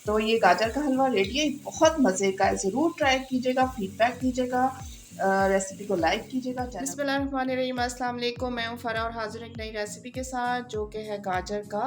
तो ये गाजर का हलवा रेडी है, बहुत मज़े का है, ज़रूर ट्राई कीजिएगा, फीडबैक दीजिएगा, रेसिपी को लाइक कीजिएगा। बिस्मिल्लाहिर्रहमानिर्रहीम, अस्सलाम वालेकुम। मैं हूँ फ़रा और हाज़िर एक नई रेसिपी के साथ, जो कि है गाजर का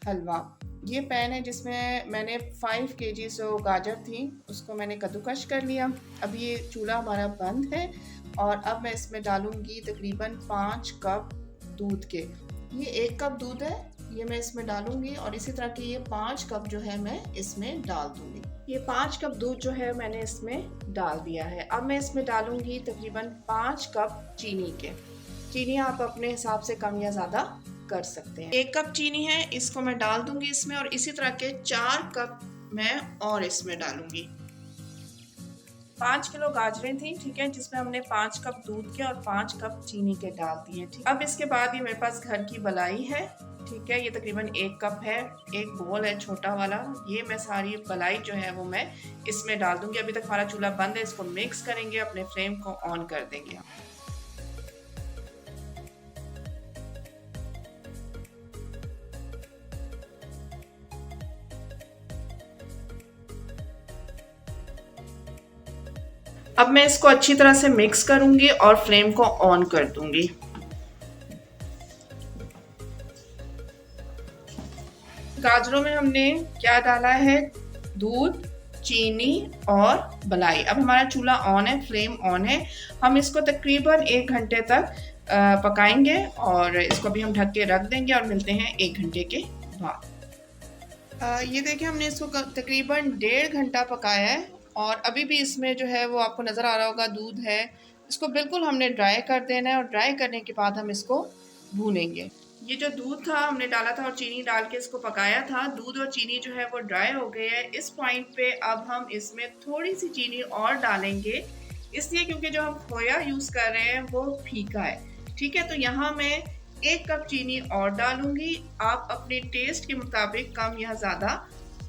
हलवा। ये पैन है जिसमें मैंने 5 केजी जो गाजर थी उसको मैंने कद्दूकश कर लिया। अब ये चूल्हा हमारा बंद है और अब मैं इसमें डालूँगी तकरीबन 5 कप दूध के। ये 1 कप दूध है, ये मैं इसमें डालूंगी और इसी तरह के ये 5 कप जो है मैं इसमें डाल दूंगी। ये 5 कप दूध जो है मैंने इसमें डाल दिया है। अब मैं इसमें डालूंगी तकरीबन 5 कप चीनी के। चीनी आप अपने हिसाब से कम या ज़्यादा कर सकते हैं। 1 कप चीनी है, इसको मैं डाल दूंगी इसमें और इसी तरह के 4 कप मैं और इसमें डालूंगी। 5 किलो गाजरें थी, ठीक है, जिसमें हमने 5 कप दूध के और 5 कप चीनी के डाल दिए। ठीक, अब इसके बाद ये मेरे पास घर की मलाई है, ठीक है, ये तकरीबन 1 कप है, एक बोल है छोटा वाला। ये मैं सारी मलाई जो है वो मैं इसमें डाल दूंगी। अभी तक हमारा चूल्हा बंद है, इसको मिक्स करेंगे, अपने फ्लेम को ऑन कर देंगे। अब मैं इसको अच्छी तरह से मिक्स करूंगी और फ्लेम को ऑन कर दूंगी। गाजरों में हमने क्या डाला है? दूध, चीनी और मलाई। अब हमारा चूल्हा ऑन है, फ्लेम ऑन है। हम इसको तकरीबन 1 घंटे तक पकाएंगे और इसको भी हम ढक के रख देंगे और मिलते हैं 1 घंटे के बाद। ये देखिए, हमने इसको तकरीबन 1.5 घंटा पकाया है और अभी भी इसमें जो है वो आपको नज़र आ रहा होगा दूध है। इसको बिल्कुल हमने ड्राई कर देना है और ड्राई करने के बाद हम इसको भूनेंगे। ये जो दूध था हमने डाला था और चीनी डाल के इसको पकाया था, दूध और चीनी जो है वो ड्राई हो गए हैं। इस पॉइंट पे अब हम इसमें थोड़ी सी चीनी और डालेंगे, इसलिए क्योंकि जो हम खोया यूज़ कर रहे हैं वो फीका है, ठीक है। तो यहाँ मैं 1 कप चीनी और डालूंगी। आप अपने टेस्ट के मुताबिक कम या ज़्यादा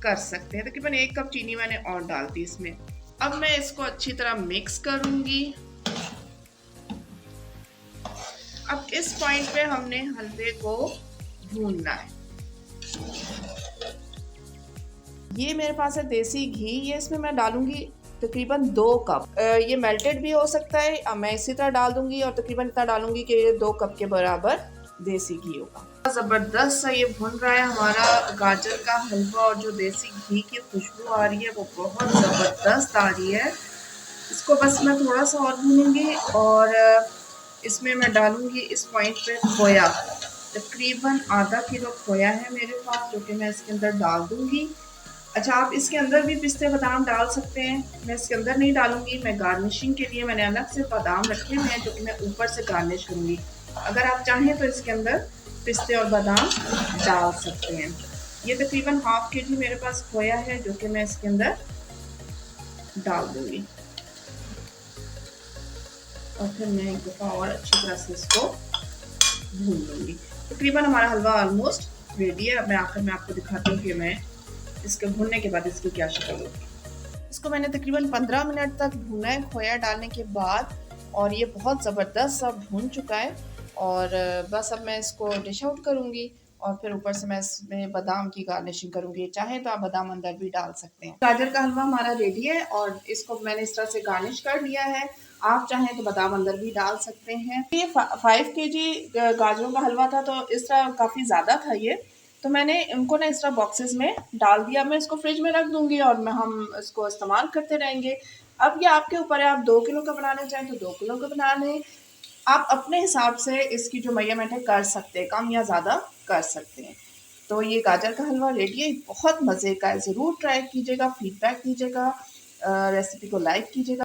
कर सकते हैं। तकरीबन 1 कप चीनी मैंने और डाल दी इसमें। अब मैं इसको अच्छी तरह मिक्स करूंगी। अब इस पॉइंट पे हमने हलवे को भूनना है। ये मेरे पास है देसी घी, ये इसमें मैं डालूंगी तकरीबन 2 कप। ये मेल्टेड भी हो सकता है, अब मैं इसी तरह डाल दूंगी और तकरीबन इतना डालूंगी कि ये 2 कप के बराबर देसी घी होगा। ज़बरदस्त सा ये भुन रहा है हमारा गाजर का हलवा और जो देसी घी की खुशबू आ रही है वो बहुत ज़बरदस्त आ रही है। इसको बस मैं थोड़ा सा और भूनूंगी और इसमें मैं डालूंगी इस पॉइंट पे खोया। तकरीबन आधा किलो खोया है मेरे पास, जो कि मैं इसके अंदर डाल दूंगी। अच्छा, आप इसके अंदर भी पिस्ते बादाम डाल सकते हैं, मैं इसके अंदर नहीं डालूंगी। मैं गार्निशिंग के लिए मैंने अलग से बादाम रखे हुए हैं जो कि मैं ऊपर से गार्निश करूंगी। अगर आप चाहें तो इसके अंदर पिस्ते और बादाम डाल सकते हैं। ये तकरीबन ½ kg मेरे पास खोया है जो कि मैं इसके अंदर डाल दूंगी और फिर मैं एक दफ़ा और अच्छी तरह से इसको भून लूँगी। तकरीबन हमारा हलवा ऑलमोस्ट रेडी है। अब मैं आखिर में आपको दिखाती हूँ कि मैं इसके भूनने के बाद इसकी क्या शक्ल होगी। इसको मैंने तकरीबन 15 मिनट तक भूना है खोया डालने के बाद और ये बहुत ज़बरदस्त सा भून चुका है और बस अब मैं इसको डिश आउट करूँगी और फिर ऊपर से मैं इसमें बादाम की गार्निशिंग करूँगी। चाहें तो आप बादाम अंदर भी डाल सकते हैं। गाजर का हलवा हमारा रेडी है और इसको मैंने इस तरह से गार्निश कर लिया है। आप चाहें तो बादाम अंदर भी डाल सकते हैं। ये 5 केजी गाजरों का हलवा था, तो इस तरह काफ़ी ज़्यादा था ये, तो मैंने उनको ना इस तरह बॉक्सेस में डाल दिया। मैं इसको फ्रिज में रख दूँगी और हम इसको इस्तेमाल करते रहेंगे। अब ये आपके ऊपर है, आप 2 किलो का बनाना चाहें तो 2 किलो का बना लें। आप अपने हिसाब से इसकी जो मेजरमेंट है कर सकते हैं, कम या ज़्यादा कर सकते हैं। तो ये गाजर का हलवा रेडी है, बहुत मज़े का है, ज़रूर ट्राई कीजिएगा, फीडबैक दीजिएगा, रेसिपी को लाइक कीजिएगा।